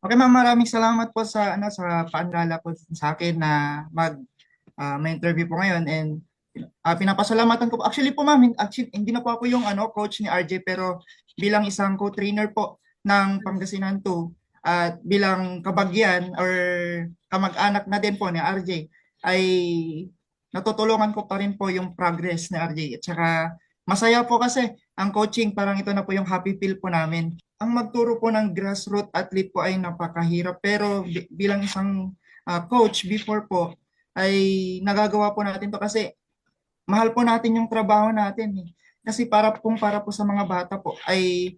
Okay, ma'am, maraming salamat po sa sa paalala po sa akin na may interview po ngayon and pinapasalamatan ko po. Actually po ma'am, actually, hindi na po ako yung coach ni RJ pero bilang isang co-trainer po ng Pangasinan 2 at bilang kabagyan or kamag-anak na din po ni RJ ay natutulungan ko pa rin po yung progress ni RJ. At saka masaya po kasi ang coaching parang ito na po yung happy pill po namin. Ang magturo po ng grassroots athlete po ay napakahirap pero bilang isang coach before po ay nagagawa po natin to kasi mahal po natin yung trabaho natin eh. Kasi para po sa mga bata po ay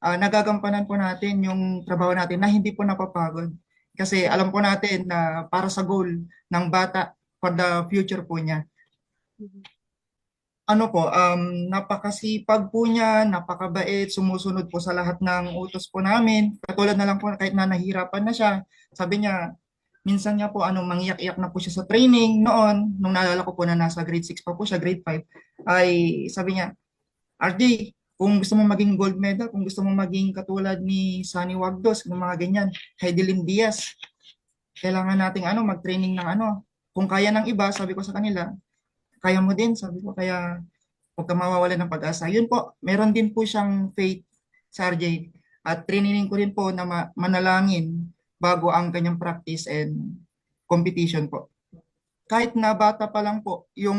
nagagampanan po natin yung trabaho natin na hindi po napapagod. Kasi alam po natin na para sa goal ng bata for the future po niya. Napakasipag po niya, napakabait, sumusunod po sa lahat ng utos po namin. Katulad na lang po kahit na nahihirapan na siya. Sabi niya, minsan niya po mangiyak-iyak na po siya sa training noon, nung naalala ko po na nasa grade 6 pa po siya, grade 5, ay sabi niya, RJ, kung gusto mo maging gold medal, kung gusto mo maging katulad ni Sunny Wagdos, ng mga ganyan, Heidelin Diaz, kailangan nating mag-training ng kung kaya ng iba, sabi ko sa kanila, kaya mo din, sabi ko, kaya huwag ka mawawalan ng pag-asa. Yun po, meron din po siyang faith sa RJ at training ko rin po na manalangin bago ang kanyang practice and competition po. Kahit na bata pa lang po, yung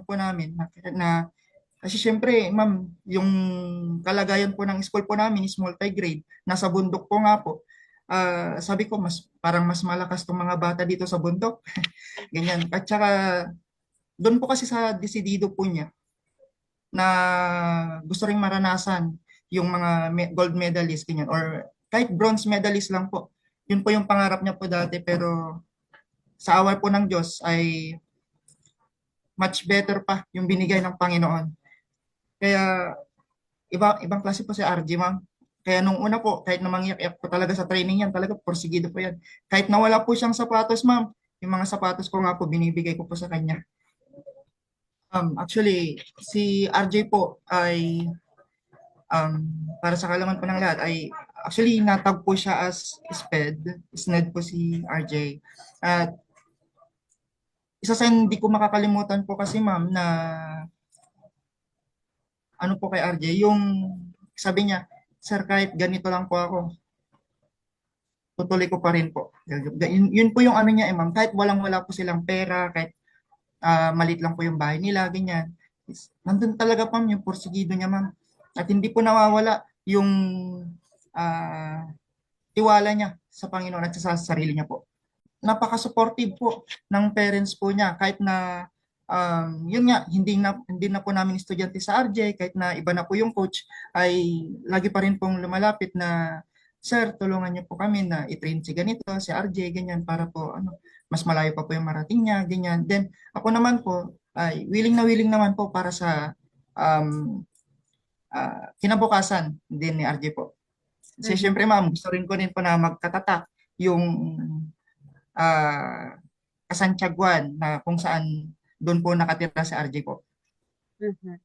po namin, na kasi syempre, ma'am, yung kalagayan po ng school po namin is multi-grade. Nasa bundok po nga po. Sabi ko, parang mas malakas tong mga bata dito sa bundok. Ganyan. At saka, doon po kasi sa desidido po niya na gusto ring maranasan yung mga gold medalist, ganyan, or kahit bronze medalist lang po. Yun po yung pangarap niya po dati, pero sa awa po ng Diyos ay much better pa yung binigay ng Panginoon. Kaya ibang klase po si RG, ma'am. Kaya nung una po, kahit na mangyak-yak po talaga sa training yan, talaga porsigido po yan. Kahit nawala po siyang sapatos, ma'am, yung mga sapatos ko nga po, binibigay ko po sa kanya. Actually, si RJ po ay, para sa kalaman po ng lahat, ay actually natag po siya as SNED po si RJ. At isa sa hindi ko makakalimutan po kasi ma'am na po kay RJ, yung sabi niya, sir, kahit ganito lang po ako, tutuloy ko pa rin po. Yun po yung niya, ma'am. Kahit walang-wala po silang pera, kahit malit lang po yung bahay nila, ganyan. Nandun talaga, ma'am, yung porsigido niya, ma'am. At hindi po nawawala yung ah, tiwala niya sa Panginoon at sa sarili niya po. Napaka-supportive po ng parents po niya kahit na yun nga hindi na po namin estudyante sa RJ, kahit na iba na po yung coach, ay lagi pa rin pong lumalapit na, sir, tulungan niyo po kami na i-train si ganito, si RJ, ganyan, para po mas malayo pa po yung marating niya, ganyan. Then ako naman po ay willing naman po para sa um, kinabukasan din ni RJ po. Kasi syempre ma'am, gusto rin ko din po na magkatatak yung ah, Kasantiaguan na kung saan doon po nakatira si RJ po. Mhm.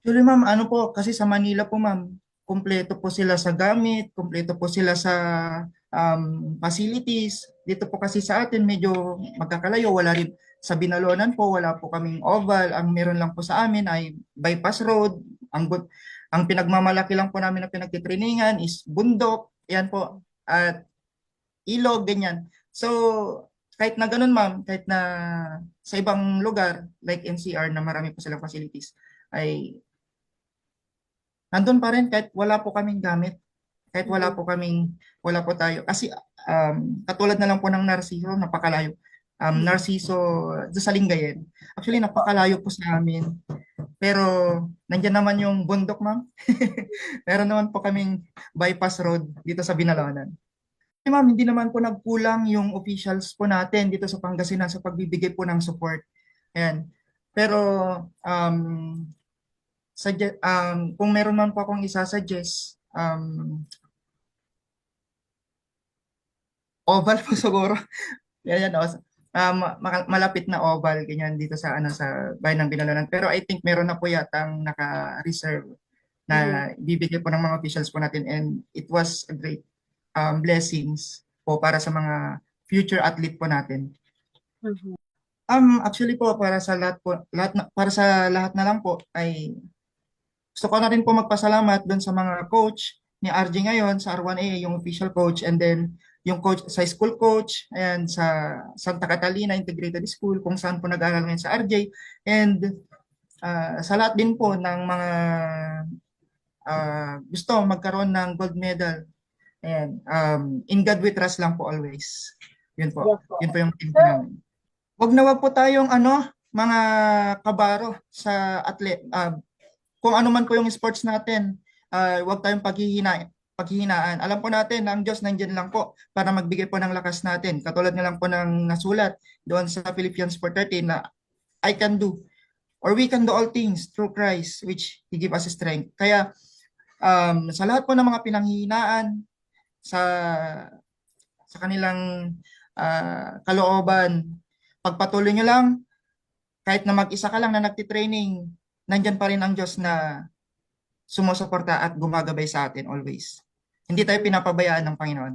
Actually ma'am, po, kasi sa Manila po ma'am, kumpleto po sila sa gamit, kumpleto po sila sa facilities. Dito po kasi sa atin medyo magkakalayo, wala rin sa Binalonan po, wala po kaming oval. Ang meron lang po sa amin ay bypass road. Ang pinagmamalaki lang po namin na pinagtitrainingan is bundok, yan po, at ilog, ganyan. So, kahit na ganun ma'am, kahit na sa ibang lugar, like NCR na marami po silang facilities, ay nandun pa rin kahit wala po kaming gamit, kahit Mhm. wala po tayo. Kasi katulad na lang po ng Narciso, napakalayo. Narciso, doon sa Lingayen. Actually, napakalayo po sa amin. Pero, nandiyan naman yung bundok, ma'am. Meron naman po kaming bypass road dito sa Binalonan. Ma'am, hindi naman po nagkulang yung officials po natin dito sa Pangasinan sa pagbibigay po ng support. Ayan. Pero um, kung meron man po akong isasuggest, oval po siguro. Yan, o. Malapit na oval ganyan dito sa sa bayan ng Binalonan. Pero I think meron na po yatang naka-reserve Mhm. na bibigay po ng mga officials po natin and it was a great. blessings po para sa mga future athlete po natin. Mhm. Actually po para sa lahat po, para sa lahat na lang po ay gusto ko na rin po magpasalamat doon sa mga coach ni RJ ngayon sa R1A, yung official coach, and then yung coach sa school coach, ayan, sa Santa Catalina Integrated School, kung saan po nag-aaral ngayon sa RJ, and sa lahat din po ng mga gusto magkaroon ng gold medal. Ayan, in God we trust lang po always. Yun po. Yes po. Yun po yung team Sir, namin. Wag po tayong mga kabaro sa atlet. Kung ano man po yung sports natin, wag tayong paghihinaan. Alam po natin na ang Diyos nandiyan lang po para magbigay po ng lakas natin. Katulad nga lang po ng nasulat doon sa Philippians 4:13 na I can do or we can do all things through Christ which He give us strength. Kaya sa lahat po ng mga pinanghihinaan sa kanilang kalooban, pagpatuloy nyo lang, kahit na mag-isa ka lang na nagtitraining, nandyan pa rin ang Diyos na sumusuporta at gumagabay sa atin always. Hindi tayo pinapabayaan ng Panginoon.